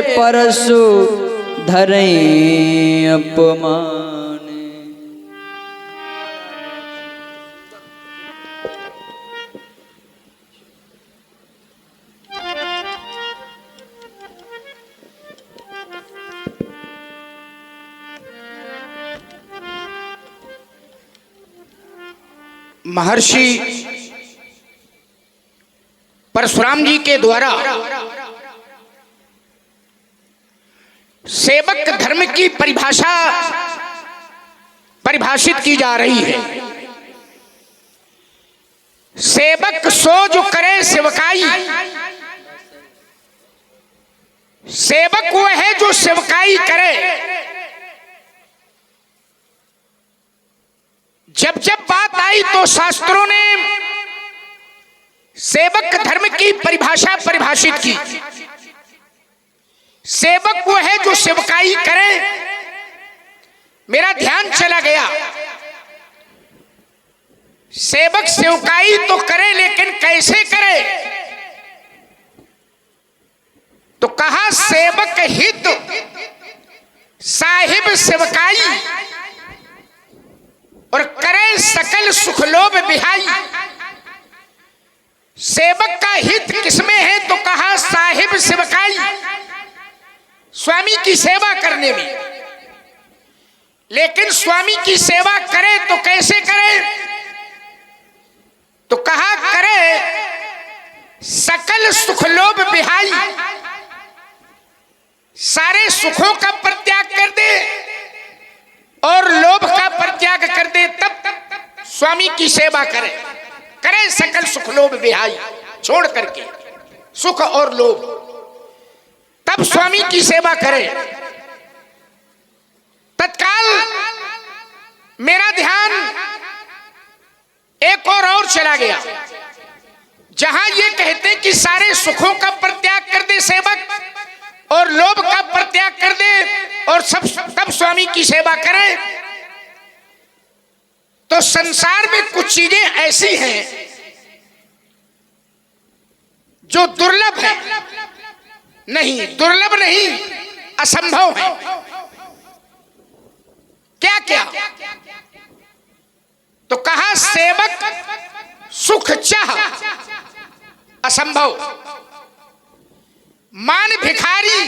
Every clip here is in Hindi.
परसु धरें अपमान। महर्षि परशुराम जी के द्वारा सेवक धर्म की परिभाषा परिभाषित की जा रही है। सेवक सो जो करे सेवकाई, सेवक वो है जो सेवकाई करे। जब जब बात आई तो शास्त्रों ने सेवक धर्म की परिभाषा परिभाषित की। सेवक वो है जो सेवकाई करे। मेरा ध्यान चला गया, सेवक सेवकाई तो करे लेकिन कैसे करे? तो कहा सेवक हित साहिब सेवकाई और करे सकल सुख लोभ बिहाई। सेवक का हित किसमें है? तो कहा साहिब सेवकाई, स्वामी की सेवा करने में। लेकिन स्वामी की सेवा करे तो कैसे करे? तो कहा करे सकल सुख लोभ बिहाई, सारे सुखों का परित्याग कर दे और लोभ का परित्याग कर दे, तब स्वामी की सेवा करे। करे सकल सुख लोभ बिहाई, छोड़ करके सुख और लोभ, तब स्वामी की सेवा करे। तत्काल मेरा ध्यान एक और चला गया, जहां ये कहते कि सारे सुखों का परित्याग कर दे सेवक और लोभ का परित्याग कर दे और सब तब स्वामी की सेवा करे। तो संसार में कुछ चीजें ऐसी हैं जो दुर्लभ है, नहीं दुर्लभ नहीं, असंभव है। क्या क्या? तो कहा सेवक सुख चाह असंभव, मान भिखारी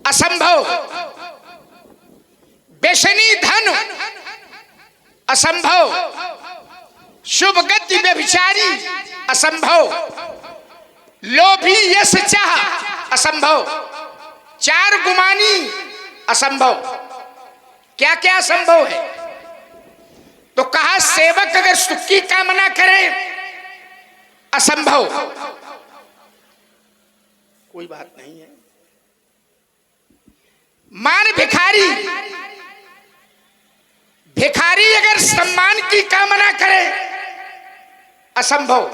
असंभव, बेशनी धन असंभव, शुभ गति व्यभिचारी असंभव, लोभी यश चाह असंभव, चार गुमानी असंभव। क्या क्या असंभव है? तो कहा सेवक अगर सुख की कामना करे असंभव, कोई बात नहीं है। मान भिखारी, भिखारी अगर सम्मान की कामना करे असंभव।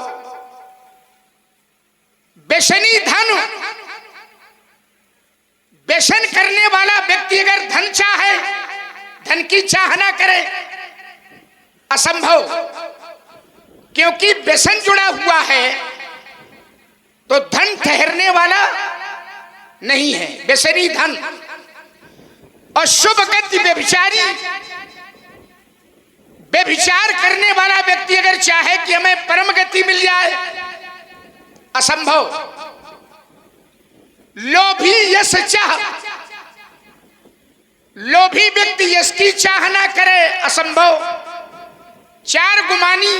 बेशनी धन, व्यसन करने वाला व्यक्ति अगर धन चाहे, धन की चाहना करे असंभव, क्योंकि व्यसन जुड़ा हुआ है तो धन ठहरने वाला नहीं है, व्यसनी धन। और शुभ गति व्यभिचारी, व्यभिचार करने वाला व्यक्ति अगर चाहे कि हमें परम गति मिल जाए असंभव। लोभी यश चाह, लोभी व्यक्ति यश की चाहना करे असंभव। चार गुमानी,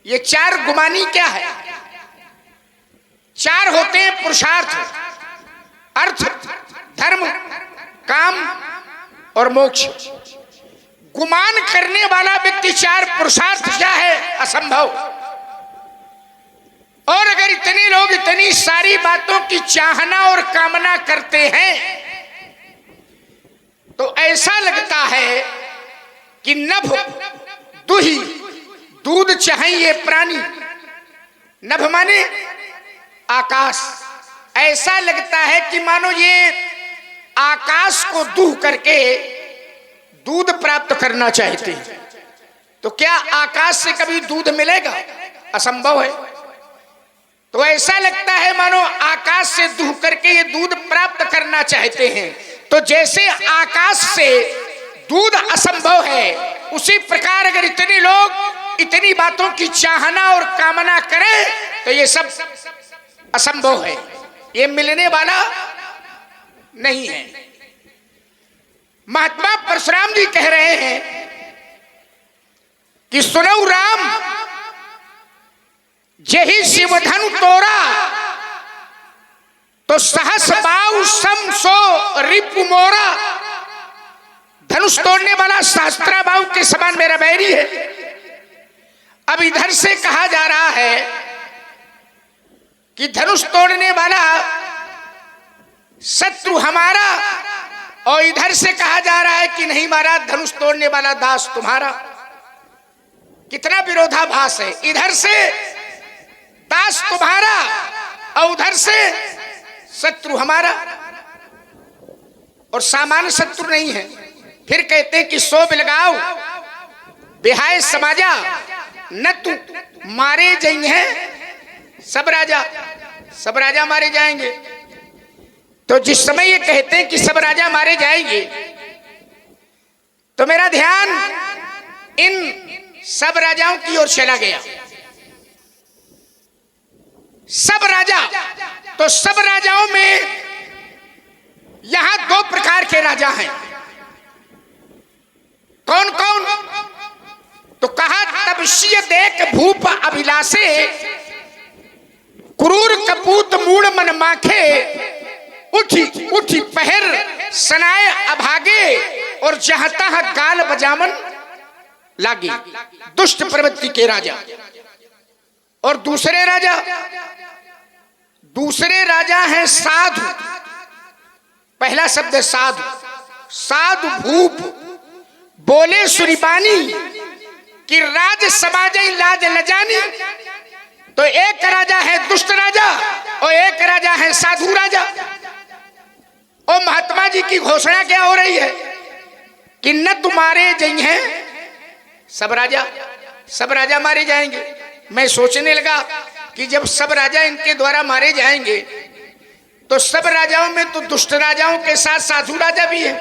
ये चार गुमानी क्या है? चार होते हैं पुरुषार्थ, अर्थ, धर्म, काम और मोक्ष। गुमान करने वाला व्यक्ति चार पुरुषार्थ क्या है? असंभव। और अगर इतने लोग इतनी सारी बातों की चाहना और कामना करते हैं तो ऐसा लगता है कि नभ दुही दूध चाहिए प्राणी। नभ माने आकाश। ऐसा लगता है कि मानो ये आकाश को दूह करके दूध प्राप्त करना चाहते हैं। तो क्या आकाश से कभी दूध मिलेगा? असंभव है। तो ऐसा लगता है मानो आकाश से दूह करके ये दूध प्राप्त करना चाहते हैं। तो जैसे आकाश से दूध असंभव है, उसी प्रकार अगर इतने लोग इतनी बातों की चाहना और कामना करें तो ये सब असंभव है, ये मिलने वाला नहीं है। महात्मा परशुराम जी कह रहे हैं कि सुनौ राम जही शिवधनु तोरा, तो सहस बाहु सम सो रिपु मोरा। धनुष तोड़ने वाला सहस्त्रा बाहु के समान मेरा बैरी है। अब इधर से कहा जा रहा है कि धनुष तोड़ने वाला शत्रु हमारा, और इधर से कहा जा रहा है कि नहीं महाराज धनुष तोड़ने वाला दास तुम्हारा। कितना विरोधाभास है, इधर से दास तुम्हारा और उधर से शत्रु हमारा, और सामान्य शत्रु नहीं है। फिर कहते हैं कि सो बिलगाओ बिहाय समाजा, न तू मारे जाएंगे हैं सब राजा, सब राजा मारे जाएंगे। तो जिस समय ये कहते हैं कि सब राजा मारे जाएंगे, तो मेरा ध्यान इन सब राजाओं की ओर चला गया। सब राजा, तो सब राजाओं में यहां दो प्रकार के राजा हैं। कौन कौन? तो कहा तपस्या देख भूप अभिलाषे, क्रूर कपूत मूड मन माखे, उठी उठी पहर सनाए अभागे, और जहां तहां गाल बजामन लागे। दुष्ट प्रवृत्ति के राजा। और दूसरे राजा, दूसरे राजा हैं साधु। पहला शब्द है साधु। साधु भूप बोले सुरिबानी कि राज समाजई लाज न जानी। तो एक राजा है दुष्ट राजा और एक राजा है साधु राजा। और महात्मा जी की घोषणा क्या हो रही है कि न तुम्हारे जई हैं सब राजा, सब राजा मारे जाएंगे। मैं सोचने लगा कि जब सब राजा इनके द्वारा मारे जाएंगे तो सब राजाओं में तो दुष्ट राजाओं के साथ साधु राजा भी है,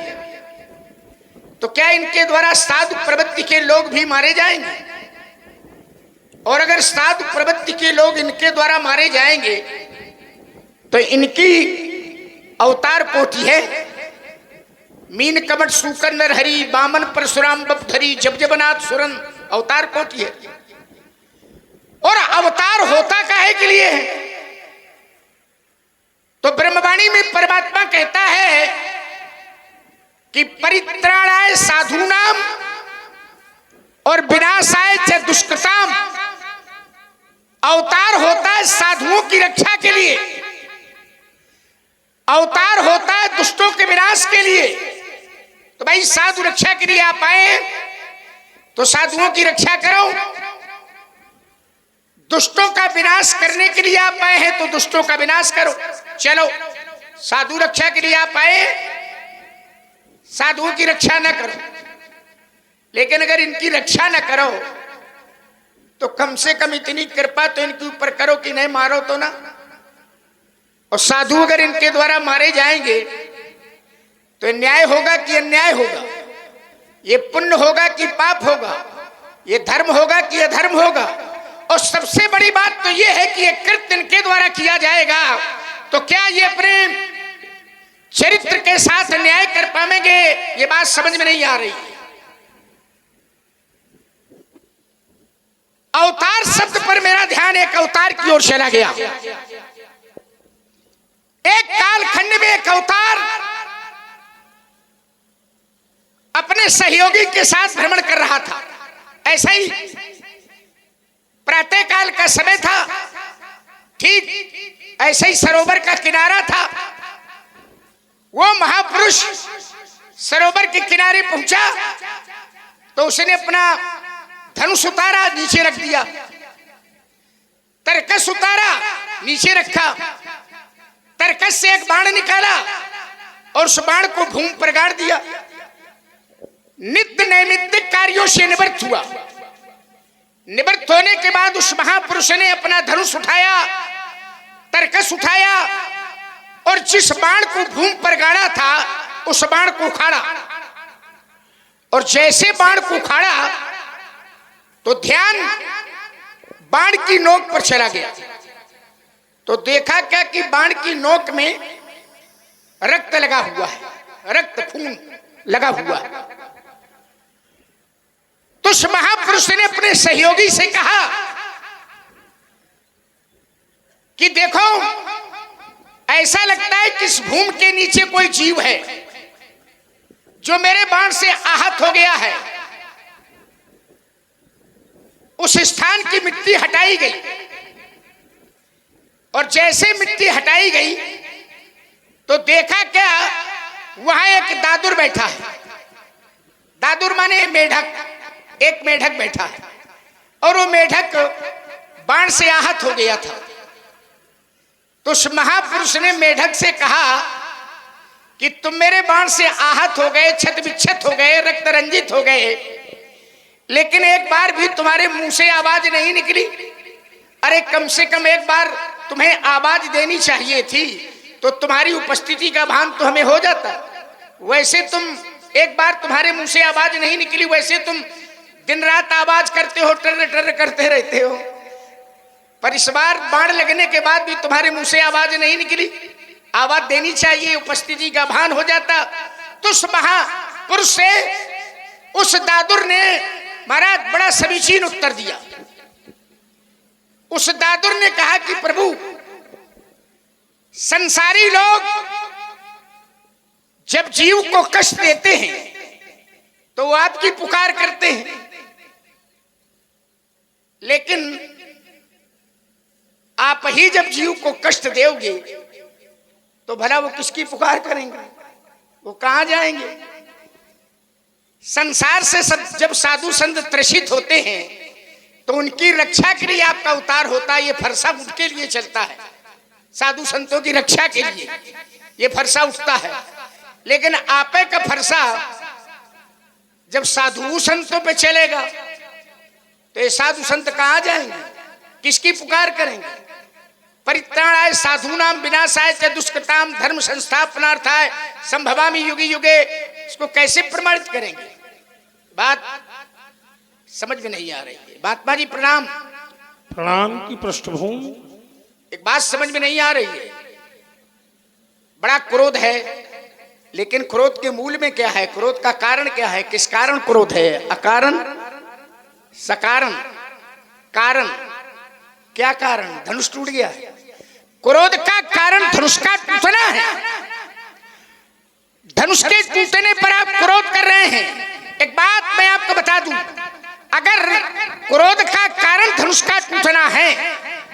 तो क्या इनके द्वारा साधु प्रवृत्ति के लोग भी मारे जाएंगे? और अगर साधु प्रवृत्ति के लोग इनके द्वारा मारे जाएंगे तो इनकी अवतार कोटि है मीन कमट सूकर नरहरि बामन परशुराम बपधरी जब जबनाथ सुरन। अवतार कोटि है। और अवतार होता काहे के लिए है? तो ब्रह्मवाणी में परमात्मा कहता है कि परित्राणाय साधूनाम और विनाशाय च दुष्कृताम। अवतार होता है साधुओं की रक्षा के लिए, अवतार होता है दुष्टों के विनाश के लिए। तो भाई साधु रक्षा के लिए आप आए तो साधुओं की रक्षा करो, दुष्टों का विनाश करने के लिए आप आए हैं तो दुष्टों का विनाश करो। चलो साधु रक्षा के लिए आप आए, साधुओं की रक्षा न करो, लेकिन अगर इनकी रक्षा न करो तो कम से कम इतनी कृपा तो इनके ऊपर करो कि नहीं मारो तो ना। और साधु अगर इनके द्वारा मारे जाएंगे तो न्याय होगा कि अन्याय होगा? ये पुण्य होगा कि पाप होगा? ये धर्म होगा कि अधर्म होगा? और सबसे बड़ी बात तो ये है कि ये कृत्य इनके द्वारा किया जाएगा तो क्या ये अपने चरित्र के साथ न्याय कर पाएंगे? ये बात समझ में नहीं आ रही। अवतार शब्द पर मेरा ध्यान एक अवतार की ओर चला गया। एक कालखंड में एक अवतार अपने सहयोगी के साथ भ्रमण कर रहा था। ऐसा ही प्रातः काल का समय था, ठीक ऐसे ही सरोवर का किनारा था। वो महापुरुष सरोवर के किनारे पहुंचा तो उसने अपना धनुष उतारा, नीचे रख दिया, तरकस उतारा, नीचे रखा, तरकस से एक बाण निकाला और उस बाण को भूमि पर गाड़ दिया। नित्य नैमित्तिक कार्यों से निवृत्त हुआ। निवृत्त होने के बाद उस महापुरुष ने अपना धनुष उठाया तरकस उठाया और जिस बाण को भूमि पर गाड़ा था उस बाण को उखाड़ा, और जैसे बाण को उखाड़ा तो ध्यान बाण की नोक पर चला गया। तो देखा क्या कि बाण की नोक में रक्त लगा हुआ है, रक्त खून लगा हुआ है। तो उस महापुरुष ने अपने सहयोगी से कहा कि देखो, ऐसा लगता है कि इस भूमि के नीचे कोई जीव है जो मेरे बाण से आहत हो गया है। उस स्थान की मिट्टी हटाई गई, और जैसे मिट्टी हटाई गई तो देखा क्या, वहां एक दादुर बैठा है। दादुर माने मेढक, एक मेढक बैठा है, और वो मेढक बाण से आहत हो गया था। तो उस महापुरुष ने मेढक से कहा कि तुम मेरे बाण से आहत हो गए, क्षत विक्षत हो गए, रक्त रंजित हो गए, लेकिन एक बार भी तुम्हारे मुंह से आवाज नहीं निकली। अरे कम से कम एक बार तुम्हें आवाज देनी चाहिए थी, तो तुम्हारी उपस्थिति का भान तो हमें हो जाता। वैसे तुम एक बार तुम्हारे मुंह से आवाज नहीं निकली, वैसे तुम दिन रात आवाज करते हो, टर टर करते रहते हो, पर इस बार बाण लगने के बाद भी तुम्हारे मुंह से आवाज नहीं निकली। आवाज देनी चाहिए, उपस्थिति का भान हो जाता। तो उस महापुरुष से उस दादुर ने महाराज बड़ा समीचीन उत्तर दिया। उस दादुर ने कहा कि प्रभु, संसारी लोग जब जीव को कष्ट देते हैं तो वो आपकी पुकार करते हैं, लेकिन आप ही जब जीव को कष्ट दोगे तो भला वो किसकी पुकार करेंगे, वो कहां जाएंगे। संसार से जब साधु संत त्रसित होते हैं तो उनकी रक्षा के लिए आपका उतार होता है। ये फरसा उनके लिए चलता है, साधु संतों की रक्षा के लिए ये फरसा उठता है। लेकिन आपे का फरसा जब साधु संतों पे चलेगा तो ये साधु संत कहां जाएंगे, किसकी पुकार करेंगे। परित्राणाय साधूनां विनाशाय च दुष्कृतां धर्म संस्थापनार्थाय संभवामि युगे युगे, इसको कैसे प्रमाणित करेंगे। बात समझ में नहीं आ रही है। महात्मा जी प्रणाम। प्रणाम की पृष्ठभूमि। एक बात समझ में नहीं आ रही है। बड़ा क्रोध है, लेकिन क्रोध के मूल में क्या है, क्रोध का कारण क्या है, किस कारण क्रोध है। अकारण, सकारण, कारण। क्या कारण, धनुष टूट गया है। क्रोध का कारण धनुष का टूटना है। धनुष के टूटने पर आप क्रोध कर रहे हैं। एक बात मैं आपको बता दूं, अगर क्रोध का कारण धनुष का टूटना है,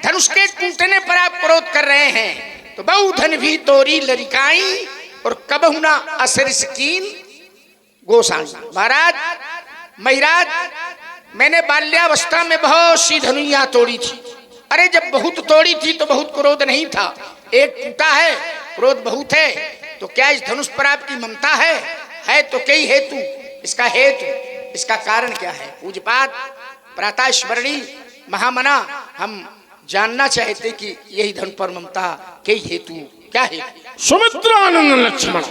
धनुष के टूटने पर आप क्रोध कर रहे हैं, तो बहु धन भी तोरी लरिकाई और कबहु ना असर स्कीन गोसाई। महाराज महिराज, मैंने बाल्यावस्था में बहुत सी धनुइयां तोड़ी थी। अरे जब बहुत तोड़ी थी तो बहुत क्रोध नहीं था, एक टूटा है, क्रोध बहुत है। तो क्या इस धनुष पर आपकी ममता है तो कई हेतु, इसका हेतु, इसका कारण क्या है। पूज्यपाद प्रातः स्मरणी महामना, हम जानना चाहते कि यही धन पर ममता कई हेतु क्या है। सुमित्रानंद लक्ष्मण,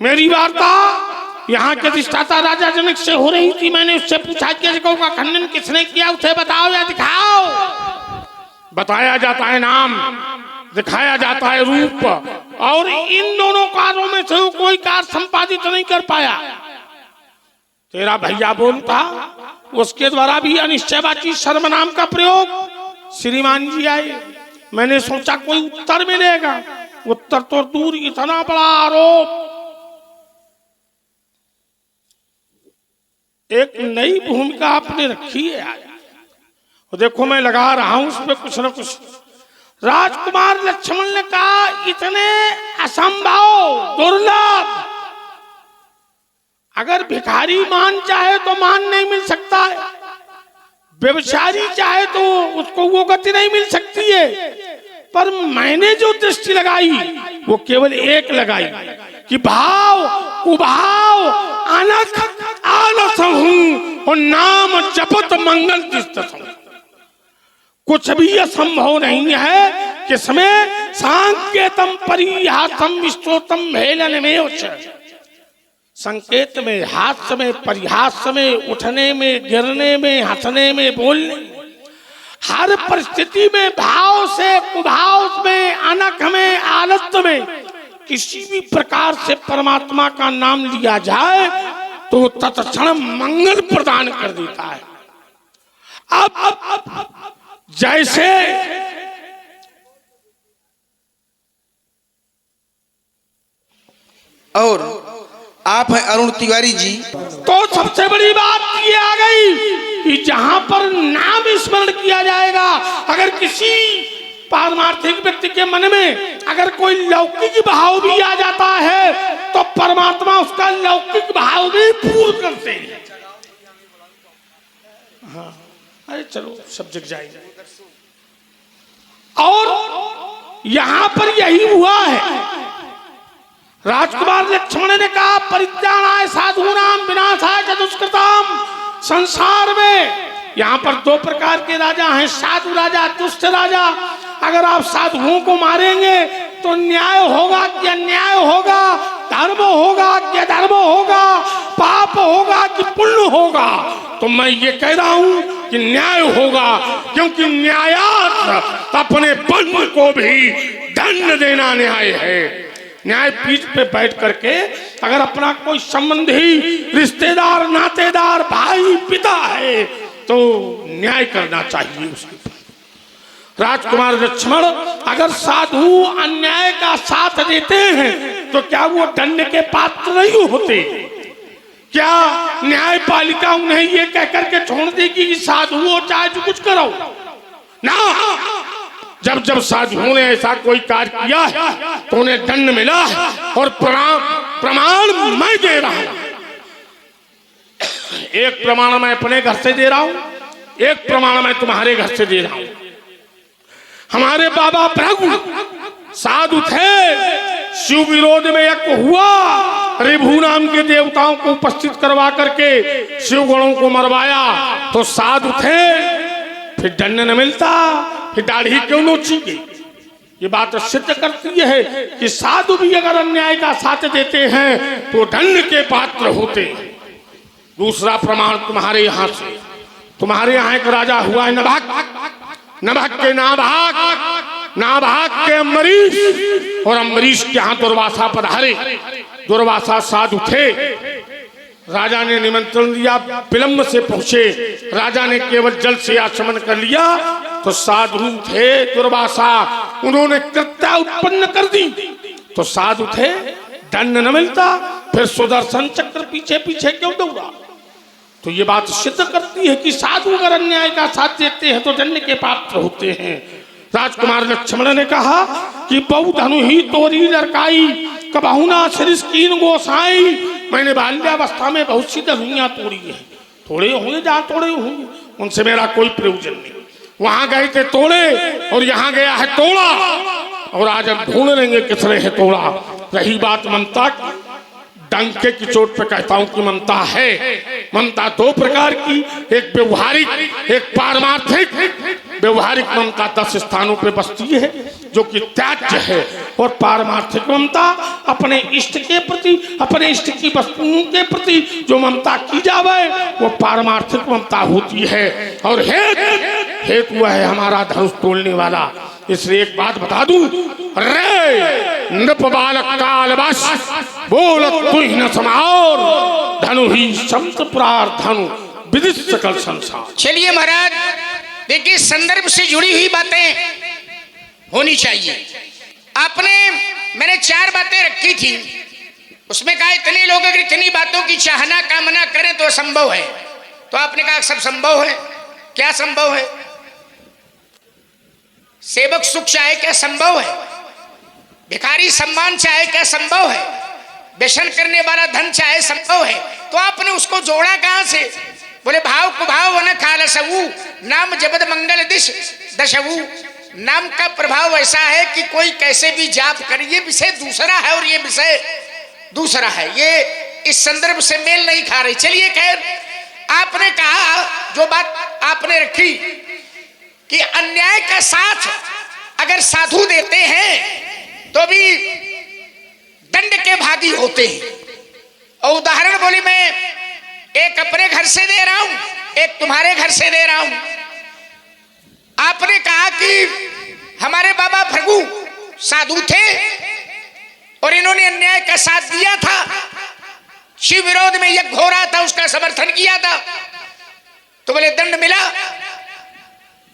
मेरी वार्ता यहाँ के अधिष्ठाता राजा जनक से हो रही थी। मैंने उससे पूछा कि यज्ञों का खंडन किसने किया, उसे बताओ या दिखाओ। बताया जाता है नाम, दिखाया जाता है रूप, और इन दोनों कार्यों में से कोई कार्य संपादित नहीं कर पाया। तेरा भैया बोलता, उसके द्वारा भी अनिश्चयवाची सर्वनाम का प्रयोग। श्रीमान जी आए, मैंने सोचा कोई उत्तर मिलेगा, उत्तर तो दूर, इतना बड़ा आरोप। एक नई भूमिका आपने रखी है आज, और देखो मैं लगा रहा हूं उस पर कुछ न कुछ। राजकुमार लक्ष्मण ने कहा, इतने असंभव दुर्लभ, अगर भिखारी मान चाहे तो मान नहीं मिल सकता है, व्यभिचारी चाहे तो उसको वो गति नहीं मिल सकती है। पर मैंने जो दृष्टि लगाई वो केवल एक लगाई कि भाव कुभाव अनख आलस हूं और नाम जपत मंगल तीर्थ। कुछ भी असंभव नहीं है किसमें? सांकेतम परिहासम विस्तोतम हेलन में संकेत में, हास्य में, परिहास में, उठने में, गिरने में, हंसने में, बोलने, हर परिस्थिति में भाव से कुभाव में, अनख में, आनंद में किसी भी प्रकार से परमात्मा का नाम लिया जाए तो तत्क्षण मंगल प्रदान कर देता है। अब जैसे और आप हैं अरुण तिवारी जी। तो सबसे बड़ी बात ये आ गई कि जहां पर नाम स्मरण किया जाएगा, अगर किसी पारमार्थिक व्यक्ति के मन में अगर कोई लौकिक भाव भी आ जाता है तो परमात्मा उसका लौकिक भाव भी पूर्ण करते हैं। हाँ, अरे चलो सब जग जाएगा। और यहां पर यही हुआ है। राजकुमार लक्ष्मण ने कहा परित्राणाय साधूनाम विनाशाय च दुष्कृताम। संसार में यहाँ पर दो प्रकार के राजा हैं, साधु राजा, दुष्ट राजा। अगर आप साधुओं को मारेंगे तो न्याय होगा कि अन्याय होगा, धर्म होगा कि अधर्म होगा, पाप होगा कि पुण्य होगा? तो मैं ये कह रहा हूं कि न्याय होगा, क्योंकि न्यायात अपने बंधु को भी दंड देना न्याय है। न्याय पीठ पे बैठ करके अगर अपना कोई संबंधी, रिश्तेदार, नातेदार, भाई, पिता है तो न्याय करना चाहिए उसके। राजकुमार लक्ष्मण अगर साधु अन्याय का साथ देते हैं तो क्या वो दंड के पात्र नहीं होते? क्या न्यायपालिका उन्हें ये कह करके छोड़ देगी कि साधु हो चाहे जो कुछ करो ना? जब जब साधुओं ने ऐसा कोई कार्य किया तो उन्हें दंड मिला और प्रमाण मैं दे रहा हूं। एक प्रमाण मैं अपने घर से दे रहा हूं, एक प्रमाण मैं तुम्हारे घर से दे रहा हूं। हमारे बाबा भृगु साधु थे, शिव विरोध में यज्ञ हुआ, रिभु नाम के देवताओं को उपस्थित करवा करके शिव गणों को मरवाया तो साधु थे, फिर दंड न मिलता, फिर दाढ़ी क्यों नोची गई? ये बात सिद्ध करती है कि साधु भी अगर अन्याय का साथ देते हैं तो दंड के पात्र होते हैं। दूसरा प्रमाण तुम्हारे यहाँ से, तुम्हारे यहाँ एक राजा हुआ है नभक, नभक के नाभाग, नाभाग के अम्बरीश, और अम्बरीश के यहाँ दुर्वासा पधारे। दुर्वासा साधु थे, राजा ने निमंत्रण दिया, विलंब से पहुंचे। राजा ने केवल जल से आचमन कर लिया तो साधु थे दुर्वासा, उन्होंने कृत्या उत्पन्न कर दी तो साधु थे, दंड न मिलता, फिर सुदर्शन चक्र पीछे पीछे क्यों दौड़ा? तो ये बात सिद्ध करती है कि साधु अगर अन्याय का साथ देते हैं तो दंड के पात्र होते हैं। राजकुमार लक्ष्मण ने कहा कि बहु धनु ही तोरी लड़काई, कबहुना सरिस कीन गोसाई। मैंने बाल्यावस्था में बहुत सी धनुइयां तोड़ी है, थोड़े होंगे जहां थोड़े होंगे, उनसे मेरा कोई प्रयोजन नहीं। वहां गए थे तोड़े और यहाँ गया है तोड़ा, और आज हम ढूंढ लेंगे किसने है तोड़ा। रही बात ममता की, डंके की चोट पे कहता हूं कि ममता है। ममता दो प्रकार की, एक व्यवहारिक, एक पारमार्थिक। व्यवहारिक ममता 10 स्थानों पे बसती है जो कि त्याज्य है, और पारमार्थिक ममता अपने इष्ट के प्रति, अपने इष्ट की वस्तुओं के प्रति जो ममता की जावे वो पारमार्थिक ममता होती है। और हेतु है हमारा धनुष तोड़ने वाला। इसलिए एक बात बता दूं, रे नृप बालक काल बस बोलत तू न समार, धनु ही संत प्रार धनु विदित सकल संसार। चलिए महाराज देखिए, संदर्भ से जुड़ी हुई बातें होनी चाहिए। मैंने 4 बातें रखी थी, उसमें कहा इतने लोग अगर इतनी बातों की चाहना कामना करें तो असंभव है। तो आपने कहा सब संभव है। क्या संभव है? सेवक सुख चाहे क्या संभव है? भिखारी सम्मान चाहे क्या संभव है? व्यसन करने वाला धन चाहे संभव है? तो आपने उसको जोड़ा कहां से? बोले भाव कुभाव वन खालसऊ, नाम जबद मंगल दिश दशवू। नाम का प्रभाव ऐसा है कि कोई कैसे भी जाप करे, ये विषय दूसरा है और ये विषय दूसरा है, ये इस संदर्भ से मेल नहीं खा रही। चलिए खैर, आपने कहा जो बात आपने रखी कि अन्याय का साथ अगर साधु देते हैं तो भी दंड के भागी होते हैं। और उदाहरण बोली, मैं एक अपने घर से दे रहा हूं, एक तुम्हारे घर से दे रहा हूं। आपने कहा कि हमारे बाबा भृगु साधु थे और इन्होंने अन्याय का साथ दिया था, शिव विरोध में यज्ञ हो रहा था, उसका समर्थन किया था, तो बोले दंड मिला,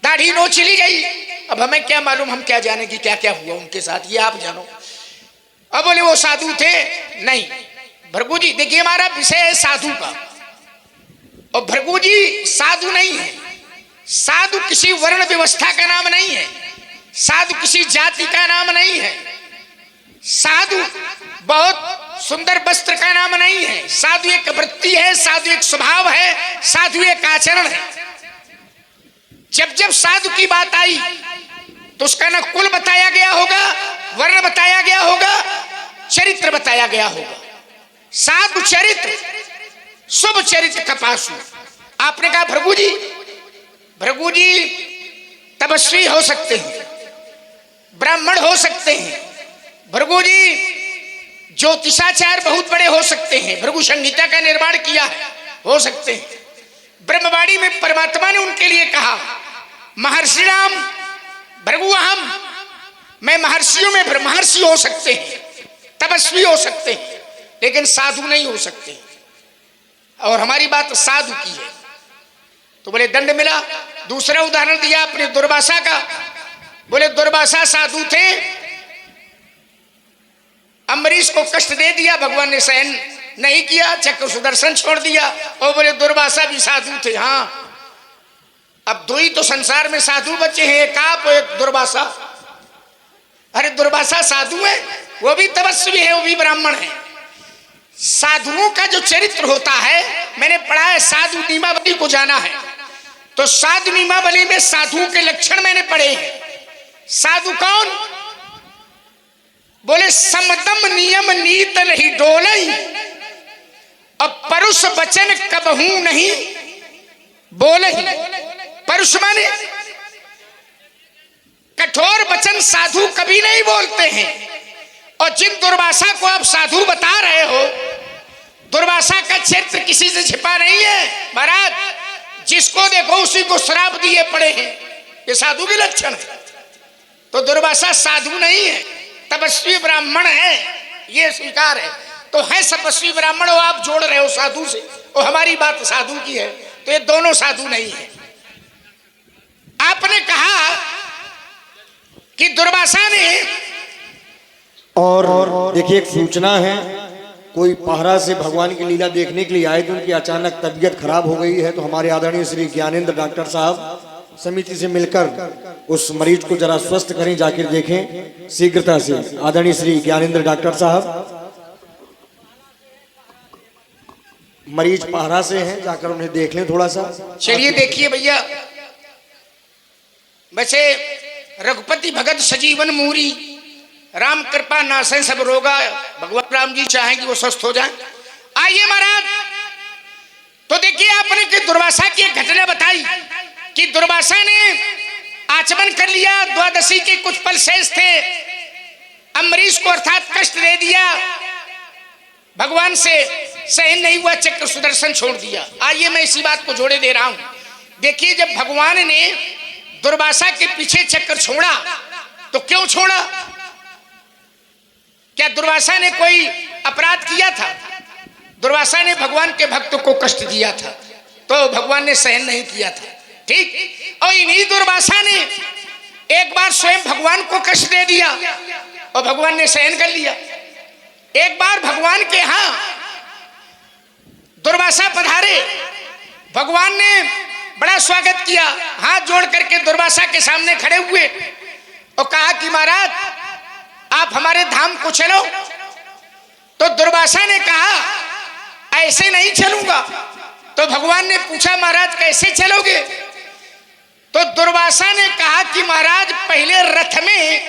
दाढ़ी नोच ली गई। अब हमें क्या मालूम, हम क्या जाने कि क्या क्या हुआ उनके साथ, ये आप जानो। अब बोले वो साधु थे, नहीं भृगु जी, देखिए हमारा विषय है साधु का, और भृगु जी साधु नहीं है। साधु किसी वर्ण व्यवस्था का नाम नहीं है, साधु किसी जाति का नाम नहीं है, साधु बहुत सुंदर वस्त्र का नाम नहीं है, साधु एक वृत्ति है, साधु एक स्वभाव है, साधु एक आचरण है। जब जब साधु की बात आई तो उसका न कुल बताया गया होगा, वर्ण बताया गया होगा, चरित्र बताया गया होगा। साधु चरित्र, शुभ चरित्र कपासु। आपने कहा भृगु जी तपस्वी हो सकते हैं, ब्राह्मण हो सकते हैं, भृगु जी ज्योतिषाचार्य बहुत बड़े हो सकते हैं, भृगु संहिता का निर्माण किया है, हो सकते हैं। ब्रह्मवाणी में परमात्मा ने उनके लिए कहा, महर्षि राम भृगु अहम, मैं महर्षियों में ब्रह्मर्षि हो सकते हैं, तपस्वी हो सकते हैं, लेकिन साधु नहीं हो सकते। और हमारी बात साधु की है, तो बोले दंड मिला। दूसरा उदाहरण दिया अपने दुर्वासा का, बोले दुर्वासा साधु थे, अम्बरीश को कष्ट दे दिया, भगवान ने सहन नहीं किया, चक्र सुदर्शन छोड़ दिया, और बोले दुर्वासा भी साधु थे। हाँ, अब दो ही तो संसार में साधु बचे हैं, एक आप और एक दुर्वासा। अरे दुर्वासा साधु है, वो भी तपस्वी है, वो भी ब्राह्मण है। साधुओं का जो चरित्र होता है, मैंने पढ़ा है, साधु नियमावली को जाना है, तो साधु नियमावली में साधुओं के लक्षण मैंने पढ़े हैं। साधु कौन? बोले समदम नियम नीत नहीं डोलई, अब परुष वचन कबहू नहीं बोलई। परुष माने कठोर वचन साधु कभी नहीं बोलते हैं। और जिन दुर्वासा को आप साधु बता रहे हो, दुर्वासा का चरित्र किसी से छिपा नहीं है महाराज, जिसको देखो उसी को श्राप दिए पड़े हैं, ये साधु के लक्षण है। तो दुर्वासा साधु नहीं है, तपस्वी ब्राह्मण है, ये स्वीकार है। तो है तपस्वी ब्राह्मण हो, आप जोड़ रहे हो साधु से, और हमारी बात साधु की है, तो ये दोनों साधु नहीं है। आपने कहा कि दुर्वासा ने, और देखिए एक सूचना है, कोई पहरा से भगवान की लीला देखने के लिए आए थे, उनकी अचानक तबीयत खराब हो गई है, तो हमारे आदरणीय श्री ज्ञानेंद्र डॉक्टर साहब समिति से मिलकर उस मरीज को जरा स्वस्थ करें, जाकर देखें शीघ्रता से। आदरणीय श्री ज्ञानेंद्र डॉक्टर साहब मरीज पहरा से हैं, जाकर उन्हें देख लें थोड़ा सा। चलिए देखिए भैया, बचे रघुपति भगत सजीवन मूरी, राम कृपा नासै सब रोगा, भगवान राम जी चाहेंगे वो स्वस्थ हो जाए। आइए महाराज, तो देखिए आपने कि दुर्वासा की एक घटना बताई कि दुर्वासा ने आचमन कर लिया, द्वादशी के कुछ पल शेष थे, अम्बरीश को अर्थात कष्ट दे दिया, भगवान से सहन नहीं हुआ, चक्र सुदर्शन छोड़ दिया। आइए मैं इसी बात को जोड़े दे रहा हूं। देखिए जब भगवान ने दुर्वासा के पीछे चक्कर छोड़ा तो क्यों छोड़ा? क्या दुर्वासा ने कोई अपराध किया था? दुर्वासा ने भगवान के भक्त को कष्ट दिया था, तो भगवान ने सहन नहीं किया था, ठीक। और इन्हीं दुर्वासा ने एक बार स्वयं भगवान को कष्ट दे दिया और भगवान ने सहन कर लिया। एक बार भगवान के यहां दुर्वासा पधारे, भगवान ने बड़ा स्वागत किया, हाथ जोड़ करके दुर्वासा के सामने खड़े हुए और कहा कि महाराज आप हमारे धाम को चलो। तो दुर्वासा ने कहा ऐसे नहीं चलूंगा। तो भगवान ने पूछा महाराज कैसे चलोगे? तो दुर्वासा ने कहा कि महाराज पहले रथ में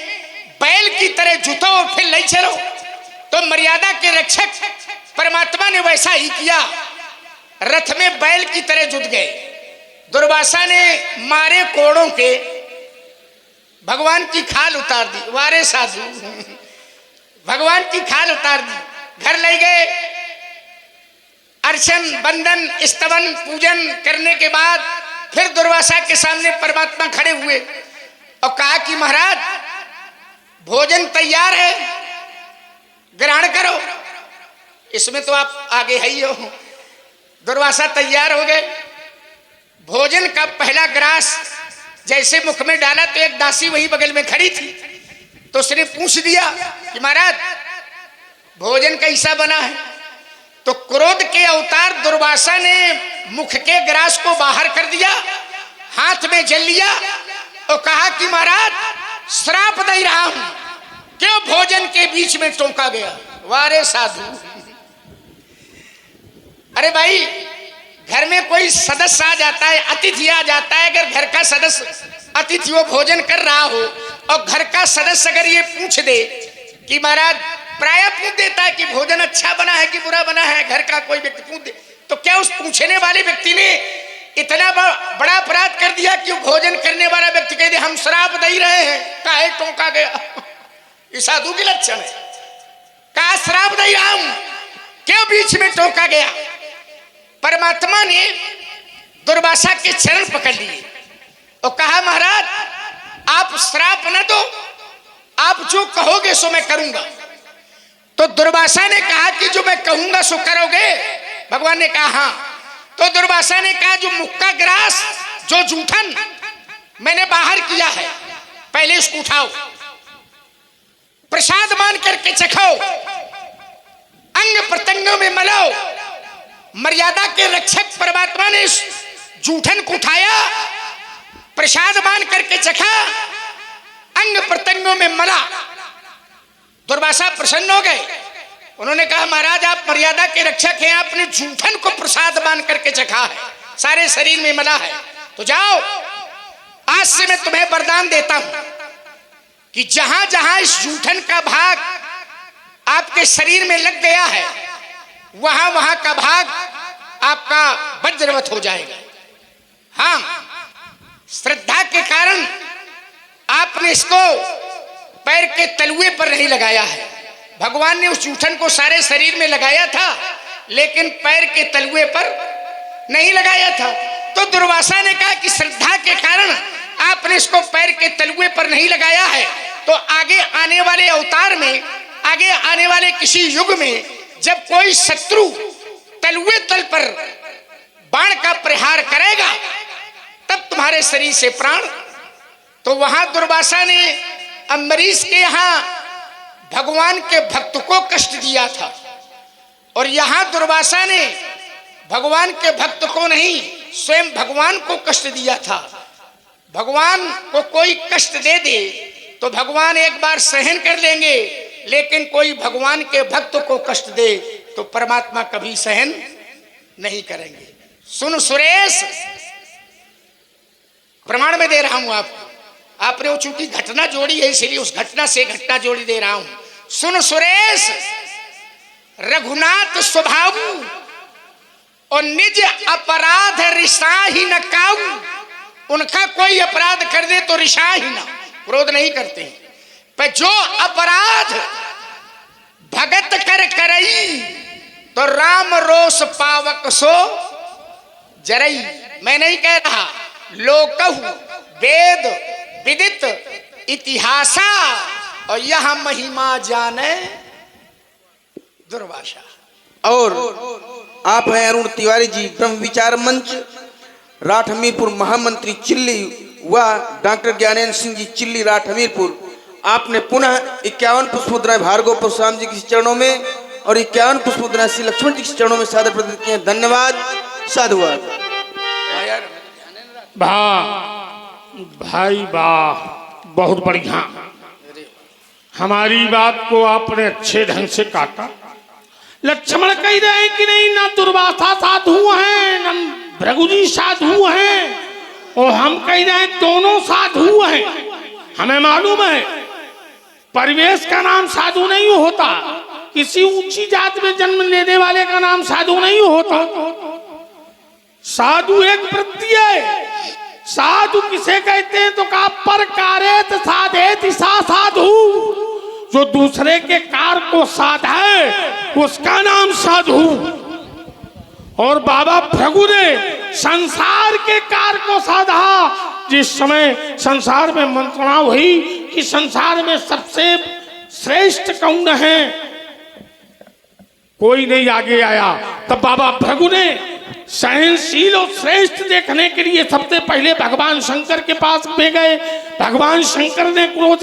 बैल की तरह जुतो और फिर ले चलो। तो मर्यादा के रक्षक परमात्मा ने वैसा ही किया, रथ में बैल की तरह जुट गए। दुर्वासा ने मारे कोड़ों के भगवान की खाल उतार दी। वारे साधु, भगवान की खाल उतार दी। घर ले गए, अर्चन बंदन स्तवन पूजन करने के बाद फिर दुर्वासा के सामने परमात्मा खड़े हुए और कहा कि महाराज भोजन तैयार है, ग्रहण करो। इसमें तो आप आगे है ही हो। दुर्वासा तैयार हो गए। भोजन का पहला ग्रास जैसे मुख में डाला तो एक दासी वही बगल में खड़ी थी, तो उसने पूछ दिया कि महाराज भोजन कैसा बना है। तो क्रोध के अवतार दुर्वासा ने मुख के ग्रास को बाहर कर दिया, हाथ में जल लिया और कहा कि महाराज श्राप दे रहा हूं, क्यों भोजन के बीच में टोका गया। वारे साधु, अरे भाई घर में कोई सदस्य आ जाता है, अतिथि आ जाता है, अगर घर का सदस्य अतिथि वो भोजन कर रहा हो और घर का सदस्य अगर ये पूछ दे कि महाराज प्राय पूछ देता है कि भोजन अच्छा बना है कि बुरा बना है, घर का कोई व्यक्ति पूछ दे, तो क्या उस पूछने वाले व्यक्ति ने इतना बड़ा अपराध कर दिया कि भोजन करने वाला व्यक्ति कह दे हम श्राप दे रहे हैं, काहे टोका गया। ये साधु के लक्षण है। कहा श्राप दे रहा हूं, क्यों बीच में टोका गया। परमात्मा ने दुर्वासा के चरण पकड़ लिए और कहा महाराज आप श्राप न दो, आप जो कहोगे सो मैं करूंगा। तो दुर्वासा ने कहा कि जो मैं कहूंगा सो करोगे। भगवान ने कहा हाँ। तो दुर्वासा ने कहा जो मुक्का ग्रास, जो जूठन मैंने बाहर किया है, पहले इसको उठाओ, प्रसाद मान करके चखाओ, अंग प्रत्यंगों में मलाओ। मर्यादा के रक्षक परमात्मा ने इस जूठन को उठाया, प्रसाद मान करके चखा, अंग प्रत्यंगों में मला। दुर्वासा प्रसन्न हो गए। उन्होंने कहा महाराज आप मर्यादा के रक्षक हैं, आपने जूठन को प्रसाद मान करके चखा है, सारे शरीर में मला है, तो जाओ आज से मैं तुम्हें वरदान देता हूं कि जहां जहां इस जूठन का भाग आपके शरीर में लग गया है वहां वहां का भाग आपका वज्रवत हो जाएगा। हाँ, श्रद्धा के कारण आपने इसको पैर के तलुए पर नहीं लगाया है। भगवान ने उस जूठन को सारे शरीर में लगाया था लेकिन पैर के तलुए पर नहीं लगाया था। तो दुर्वासा ने कहा कि श्रद्धा के कारण आपने इसको पैर के तलुए पर नहीं लगाया है, तो आगे आने वाले अवतार में, आगे आने वाले किसी युग में जब कोई शत्रु तलुए तल पर बाण का प्रहार करेगा तब तुम्हारे शरीर से प्राण। तो वहां दुर्वासा ने अम्बरीश के यहां भगवान के भक्त को कष्ट दिया था और यहां दुर्वासा ने भगवान के भक्त को नहीं स्वयं भगवान को कष्ट दिया था। भगवान को कोई कष्ट दे दे तो भगवान एक बार सहन कर लेंगे, लेकिन कोई भगवान के भक्त को कष्ट दे तो परमात्मा कभी सहन नहीं करेंगे। सुन सुरेश, प्रमाण में दे रहा हूं आपको, आपने वो चूंकि घटना जोड़ी है इसलिए उस घटना से घटना जोड़ी दे रहा हूं। सुन सुरेश, रघुनाथ स्वभाव और निज अपराध रिसा ही न काऊ। उनका कोई अपराध कर दे तो रिसा ही ना, क्रोध नहीं करते हैं, पर जो अपराध भगत कर करई तो राम रोष पावक सो जरई। मैं नहीं कह रहा, लोकहु वेद विदित इतिहासा और यह महिमा जाने दुर्वासा। और आप हैं अरुण तिवारी जी, ब्रह्म विचार मंच, राठ हमीरपुर महामंत्री चिल्ली व डॉक्टर ज्ञानेन्द्र सिंह जी चिल्ली राठ हमीरपुर। आपने पुनः 51 पुष्पमुद्राएं भार्गव परशुराम जी के चरणों में और 51 पुष्पमुद्राएं श्री लक्ष्मण जी के चरणों में सादर प्रदान किए। धन्यवाद, साधुवाद। भाई वाह, बहुत बढ़िया। हमारी बात को आपने अच्छे ढंग से काटा। लक्ष्मण कह रहे हैं कि नहीं, ना दुर्वासा साधु हैं ना भृगु जी साधु हैं, और हम कह रहे हैं दोनों साधु हैं। हमें मालूम है परिवेश का नाम साधु नहीं होता, किसी ऊंची जात में जन्म लेने वाले का नाम साधु नहीं होता। साधु एक वृत्ति है, साधु किसे कहते हैं तो कहा पर कारेत साधेत सा साधु, जो दूसरे के कार को साधे उसका नाम साधु। और बाबा भृगु ने संसार के कार को साधा। जिस समय संसार में मंत्रणा हुई कि संसार में सबसे श्रेष्ठ कौन है, कोई नहीं आगे आया, तब बाबा भृगु ने सहनशील और श्रेष्ठ देखने के लिए सबसे पहले भगवान शंकर के पास में गए। भगवान शंकर ने क्रोध